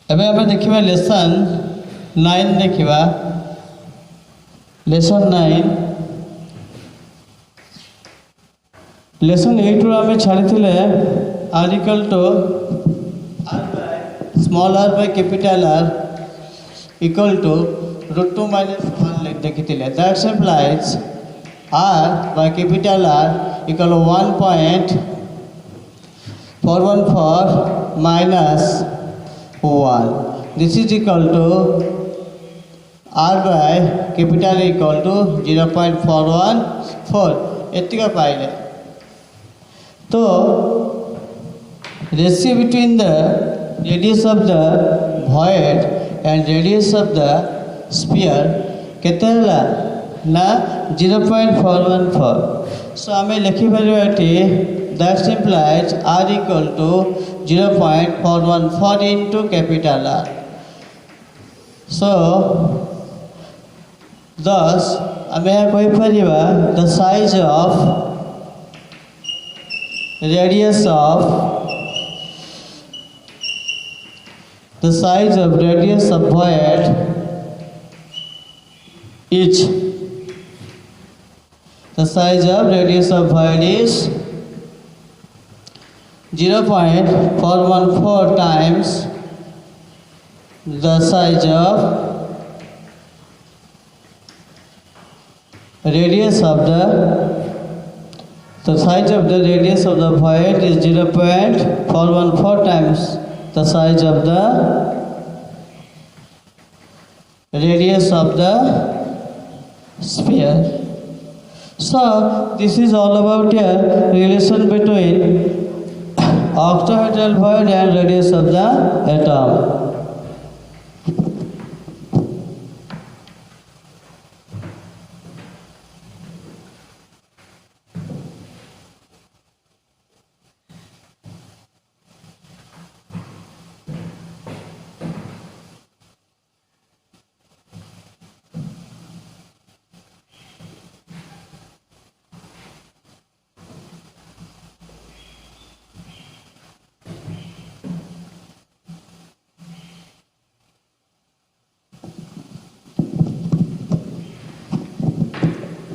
एबे आम देखा लेसन 9 देखा लेसन 9 लेसन 8 रू आम छाड़ी r equal to small r by capital r equal to √2 - 1 देखी that implies r by capital r equal to 1.414 minus 1. This is equal to r by capital equal to 0.414 एतिका पाइले तो ratio between the radius of the void and radius of the sphere केते हला ना 0.414 सो आमे लिखि परिबा eighty that implies r equal to 0.414 into capital R. So, thus, आमे कोई परिबा the size of radius of void is the size of radius of void is 0.414 times the size of radius of the radius of the void is 0.414 times the size of the radius of the sphere. So this is all about a relation between octahedral void and radius of the atom.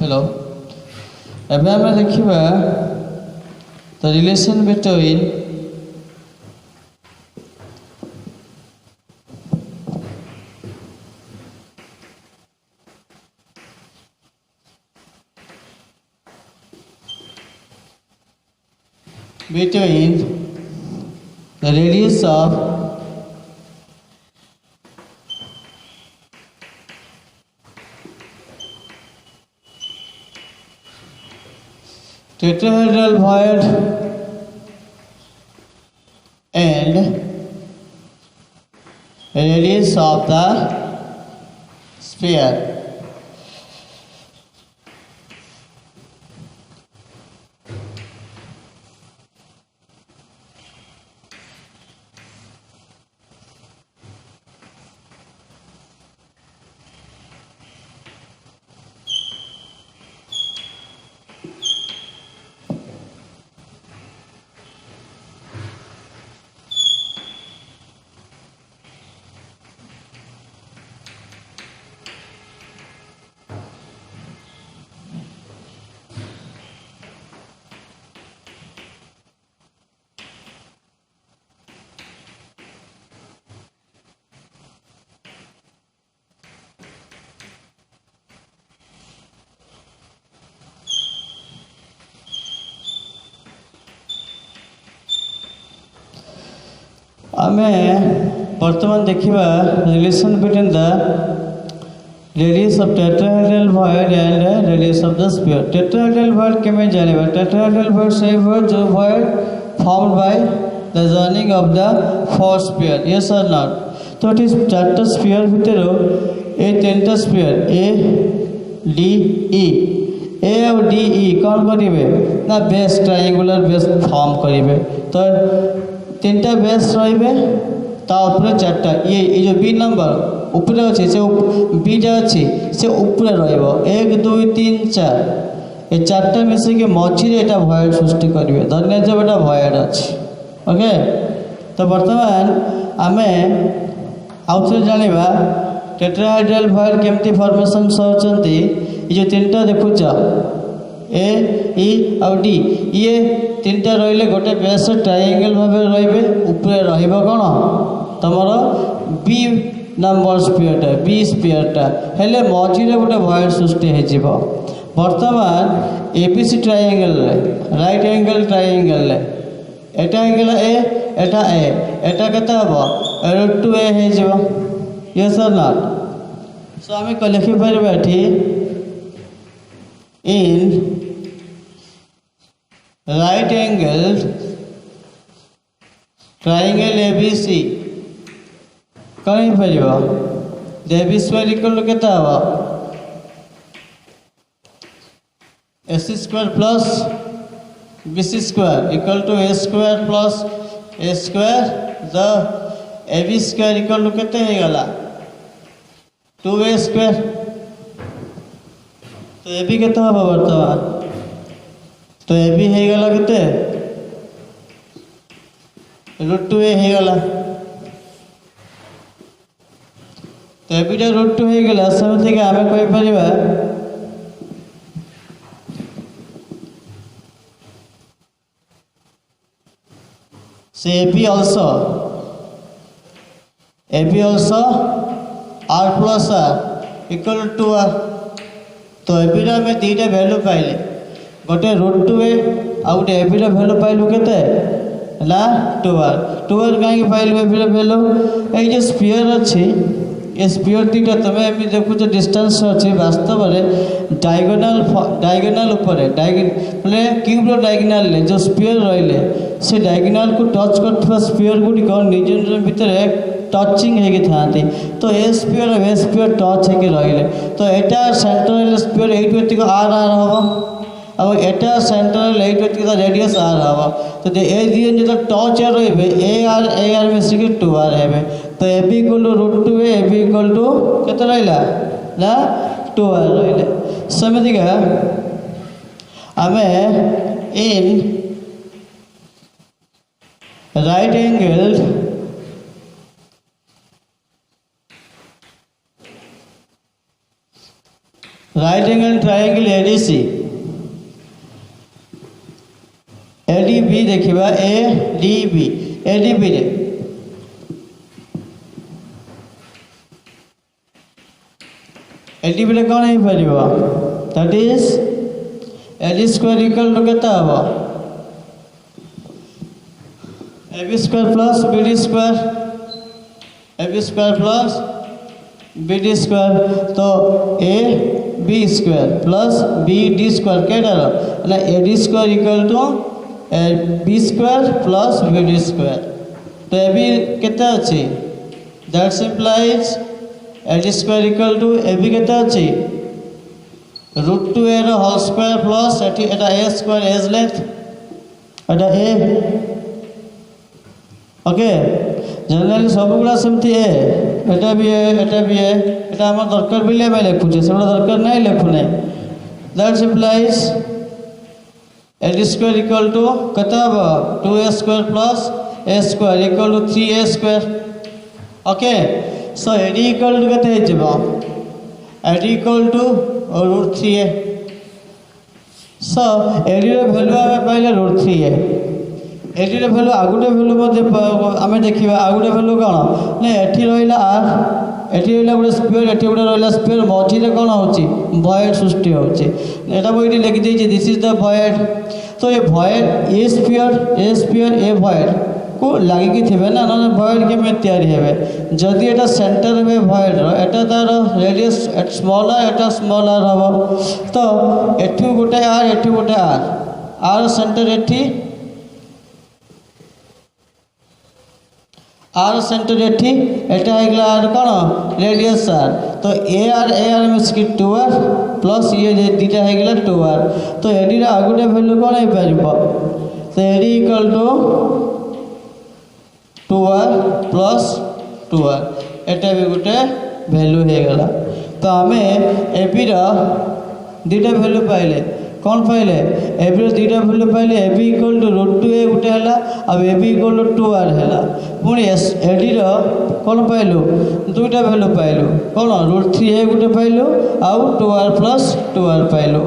Hello एबे हम देखिबा the relation between the radius of tetrahedral void and radius of the sphere. आमे वर्तमान देखिबा relation between the radius of tetrahedral void and radius of the sphere. Tetrahedral void केमे जानिबा tetrahedral void से void जो void formed by the joining of the four sphere. Yes or not? तो it is चारटा sphere भितरो ए तीनटा sphere A D E ए और D E कौन करिवे ना बेस ट्रायंगुलर बेस फॉर्म करिवे तो तीनटा बेस रहिबे ता ऊपर चारटा ये जो बी नंबर ऊपर अच्छे से बी जा अच्छी से ऊपर रहिबो 1 2 3 4 ये चारटा मिसे के मझी एटा भॉइड सृष्टि करिवे धन्य जब एटा भॉइड अछि ओके तो वर्तमान आमे आउ थे जाना टेट्राहेड्रल भॉइड केमती फॉर्मेशन होती जो तीन टा देखुच ए ई आउ डी ये तीन टा रही गोटे बेस ट्रायंगल भाव रे ऊपर रन तुम बी नंबर स्पीयरटा बी स्पीयरटा हेले मझे गोटे भॉइड सृष्टि हो बर्तमान ABC triangle right angle triangle एटा एंगल एटा केते हबो √2a हो यस और नॉट सो आम लिखि पार in right angle triangle A B C कौन पार A B square equal to केते हबो AC square plus BC square equal to A square plus A square the AB square equal to केते हो गला 2A स्क्वायर तो AB केते हबो वर्तमान तो AB हो गला केते √2a हो गला तो एबीटा √2 हो गला सेमती आम कहि परिबा से AB also R plus R equal to 2R तो एबी रा में दीटा वैल्यू पाइले गोटे √2a आ गोटे एबी रा वैल्यू पाइलु केते ला 2R कहीं पाइलु एबी रा वैल्यू ए जो स्फीयर अछि ए स्फीयर दीटा तमे एबी देखुछ डिस्टेंस अछि वास्तव में डायगोनल ऊपर माने क्यूब रो डायगोनल जो स्फीयर रहिले से डायगोनल को टच करथवा स्फीयर गुडी को निज भीतर टचिंग हेगी थांती तो ए स्फीयर टच हेगी रहिले तो एटा सेंट्रल स्फीयर एट व्यक्तिक आर हबो अब एटा सेंट्रल एट व्यक्तिक रेडियस आर हबो तो ए दिए जो टच रहिबे ए आर में सिक 2r हेबे तो AB equal to √2a AB equal to केते रहिला ना 2r रहिले समिति का आमे in right angle triangle ADB देखिबा ADB रे ADB रे कौन है परिबा that is AD square equal to केता हबो AB square plus BD square AB square plus BD square तो AB square plus BD square केटा ना AD square equal to B square plus BD square तो AB केता अछि that implies AD square equal to AB केता अछि √2a रो whole square plus एटा A स्क्वायर एज लेंथ एटा A ओके जनरली सब गुड़ा सेमती है एटा भी है एटा हम दरकार बिले में लिखुचे सेबा दरकार नहीं लिखु नहीं that implies AD square equal to केता हबो 2a square plus A square equal to 3a square okay so AD equal to केते हे जबो AD equal to √3a so AD रो वैल्यू आमे पाइले √3a एटी रे वैल्यू आगुटे वैल्यू मध्ये आमे देखिबा आगुटे वैल्यू कोन ने एठी रहिला r एठी रहिला गोटे स्फीयर एठी गोटे रहिला स्फीयर मझी रे कोन होची वॉइड सृष्टि होची एटा बोइटी लिखि देछि दिस इज द वॉइड तो ये वॉइड ए स्फीयर ए वॉइड को लागि कि थिबे ना न वॉइड के में तैयारी हेबे जदी एटा सेंटर में वॉइड रो एटा तार रेडियस स्मॉलर हबो तो एठी गोटे r सेंटर एठी आर सेंटर एठी एटा हेगला आर कोन रेडियस आर तो AR में स्की 2r प्लस ये जे दीटा हेगला 2r तो एडी रा आगुटे वैल्यू कोन हे परबो तो AD equal to 2r plus 2r एटा भी गोटे वैल्यू हेगला तो हमें AB रा दीटा वैल्यू पाइले कौन पाइले एबी दुईटा भैल्यू पाइले एबी इक्वल टू √2a गोटे है अब एबी इक्वल टू 2r है पुणी एडी कौन पाइलु दुईटा भैल्यू पाइलु कौन √3a गोटे पाइलु आउ 2r प्लस 2r पाइलु।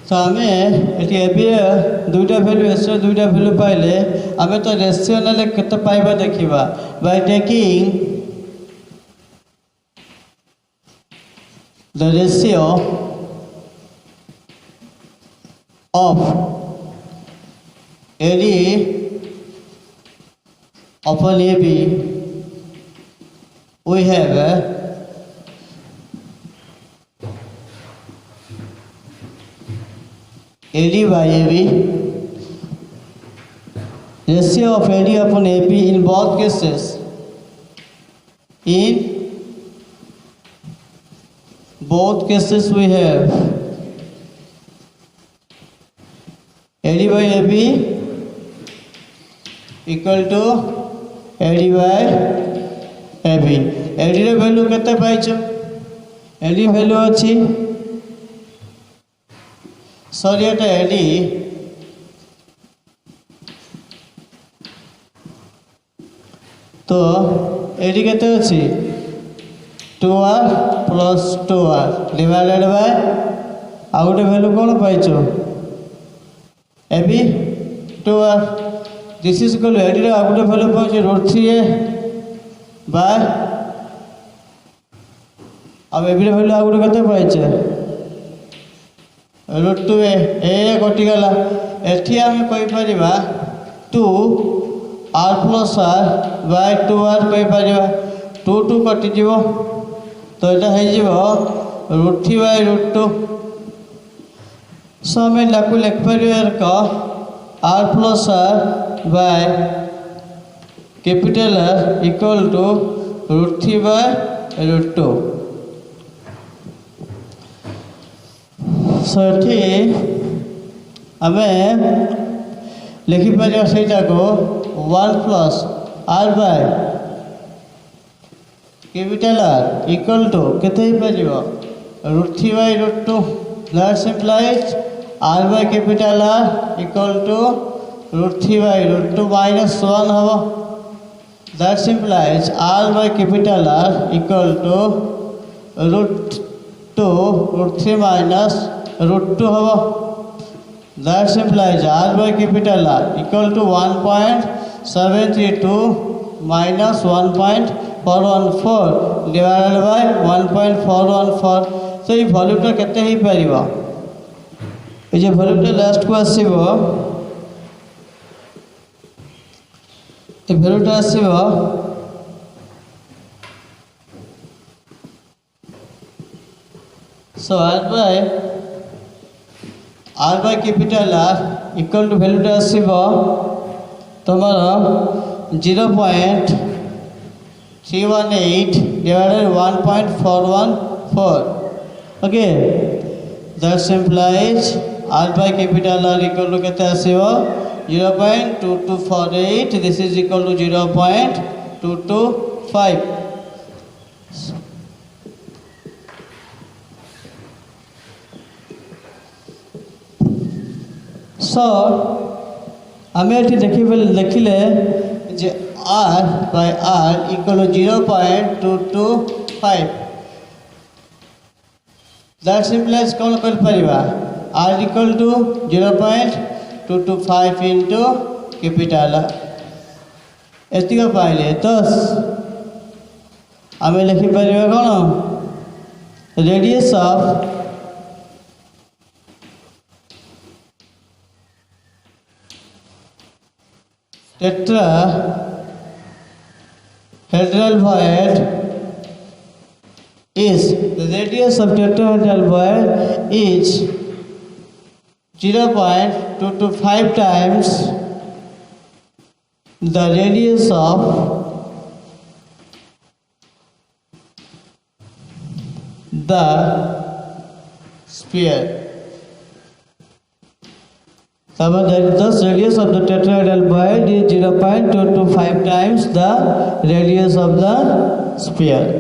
तो आम ये दुईटा भैल्यू एस दुईटा भैल्यू पाइले आम तो रेशियो ना केते पाइबा देखिबा by taking the ratio of AD upon AB we have AD by AB, ratio of AD upon AB in both cases. In both cases we have AD by AB equal to AD by AB. AD रे value केते पाइछ AD value अछि sorry एटा AD तो AD केते अछि 2r plus 2r divided by आ गोटे वैल्यू कोन पाइछो AB 2r this is equal AD रे आ गोटे वैल्यू पाइछो √3a बाय अब एबी रे वैल्यू आ गोटे केते पाइछे √2a ए कटिगला एठी आम कहीपर 2r plus r by 2r कहीपर 2 2 कटिज तो यहाँ √3 बाय √2 सो आम लिखिपर r plus r by capital R equal to √3 by √2 so ये आम लिखिपर से 1 plus r by capital R equal to केते √3 by √2 that simplifies r by capital R equal to √3 by √2 minus 1 हम that simplifies r by capital R equal to √3 minus √2 हम that simplifies r by capital R equal to 1.732 minus 1.414 divided by 1.414 तो ये वैल्यूटा केते ही परिबा ये जे वैल्यूटा last को आसीबो ये वैल्यूटा आसीबो so r by capital R equal to वैल्यूटा आसीबो तमरा 0.318 divided 1.414 okay that implies r by capital R equal to केते आसीबो 0.2248 this is equal to 0.225 so आम ये देखिले जे r by r equal to 0.225 that implies कौन कर परिबा r equal to 0.225 225 into capital एतिक पाइले दस आम लिखिपर कौन radius of tetrahedral void is the radius of tetrahedral void is 0.225 times the radius of the sphere. Thus, radius of the tetrahedral void is 0.225 times the radius of the sphere.